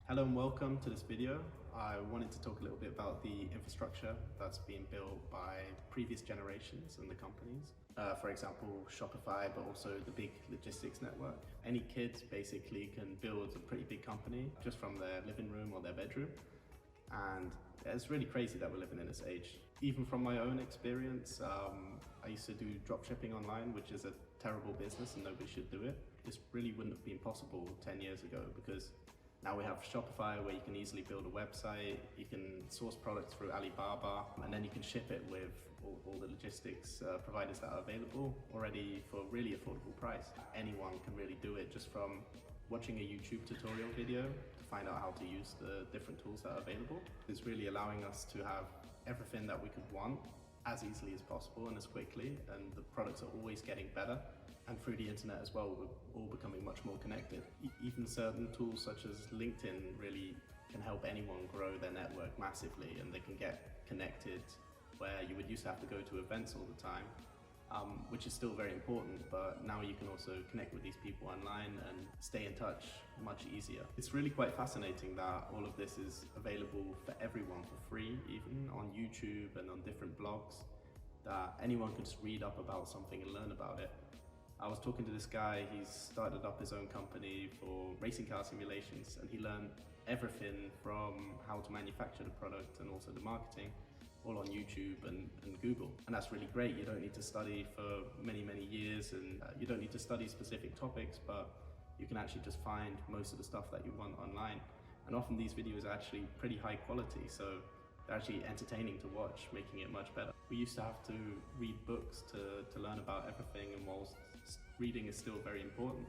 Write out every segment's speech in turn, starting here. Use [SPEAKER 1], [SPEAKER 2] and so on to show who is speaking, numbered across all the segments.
[SPEAKER 1] Hello and welcome to this video. I wanted to talk a little bit about the infrastructure that's being built by previous generations and the companies. For example, Shopify, but also the big logistics network. Any kid basically can build a pretty big company just from their living room or their bedroom. And it's really crazy that we're living in this age. Even from my own experience, I used to do dropshipping online, which is a terrible business and nobody should do it. This really wouldn't have been possible 10 years ago because now we have Shopify where you can easily build a website, you can source products through Alibaba, and then you can ship it with all the logistics providers that are available already for a really affordable price. Anyone can really do it just from watching a YouTube tutorial video to find out how to use the different tools that are available. It's really allowing us to have everything that we could want as easily as possible and as quickly, and the products are always getting better. And through the internet as well, we're all becoming much more connected. Even certain tools such as LinkedIn really can help anyone grow their network massively, and they can get connected where you would used to have to go to events all the time, which is still very important, but now you can also connect with these people online and stay in touch much easier. It's really quite fascinating that all of this is available for everyone for free, even on YouTube and on different blogs, that anyone can just read up about something and learn about it. I was talking to this guy, he's started up his own company for racing car simulations, and he learned everything from how to manufacture the product and also the marketing, all on YouTube and Google. And that's really great. You don't need to study for many years, and you don't need to study specific topics, but you can actually just find most of the stuff that you want online. And often these videos are actually pretty high quality, so they're actually entertaining to watch, making it much better. We used to have to read books to learn about everything, and whilst reading is still very important,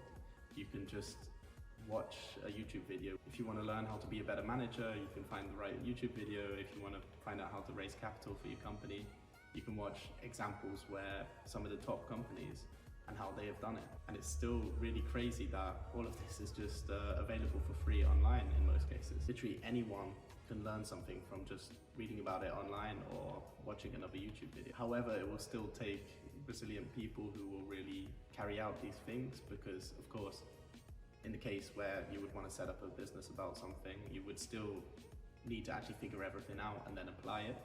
[SPEAKER 1] you can just watch a YouTube video. If you want to learn how to be a better manager, you can find the right YouTube video. If you want to find out how to raise capital for your company, you can watch examples where some of the top companies and how they have done it. And it's still really crazy that all of this is just available for free online in most cases. Literally anyone can learn something from just reading about it online or watching another YouTube video. However, it will still take resilient people who will really carry out these things, because of course, in the case where you would want to set up a business about something, you would still need to actually figure everything out and then apply it.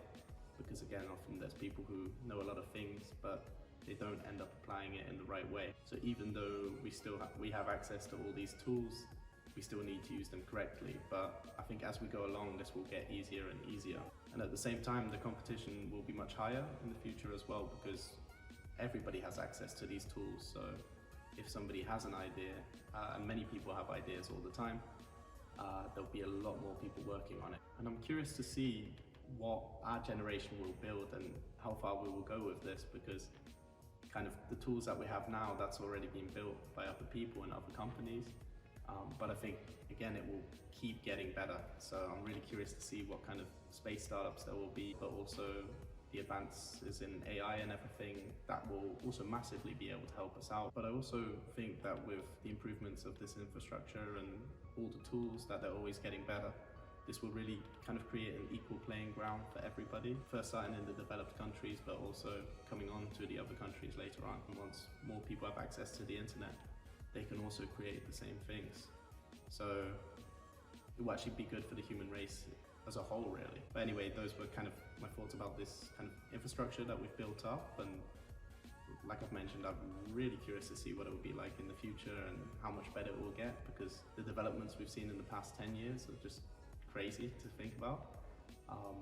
[SPEAKER 1] Because again, often there's people who know a lot of things, but they don't end up applying it in the right way. So even though we have access to all these tools, we still need to use them correctly. But I think as we go along, this will get easier and easier. And at the same time, the competition will be much higher in the future as well, because everybody has access to these tools. So if somebody has an idea, and many people have ideas all the time, there'll be a lot more people working on it. And I'm curious to see what our generation will build and how far we will go with this, because kind of the tools that we have now, that's already been built by other people and other companies. But I think, again, it will keep getting better. So I'm really curious to see what kind of space startups there will be, but also the advances in AI and everything that will also massively be able to help us out. But I also think that with the improvements of this infrastructure and all the tools, that they're always getting better. This will really kind of create an equal playing ground for everybody, first starting in the developed countries, but also coming on to the other countries later on. And once more people have access to the internet, they can also create the same things. So it will actually be good for the human race as a whole, really. But anyway, those were kind of my thoughts about this kind of infrastructure that we've built up. And like I've mentioned, I'm really curious to see what it will be like in the future and how much better it will get, because the developments we've seen in the past 10 years are just crazy to think about.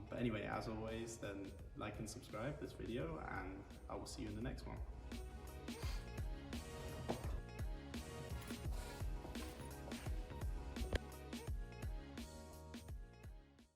[SPEAKER 1] But anyway, as always, then like and subscribe this video, and I will see you in the next one.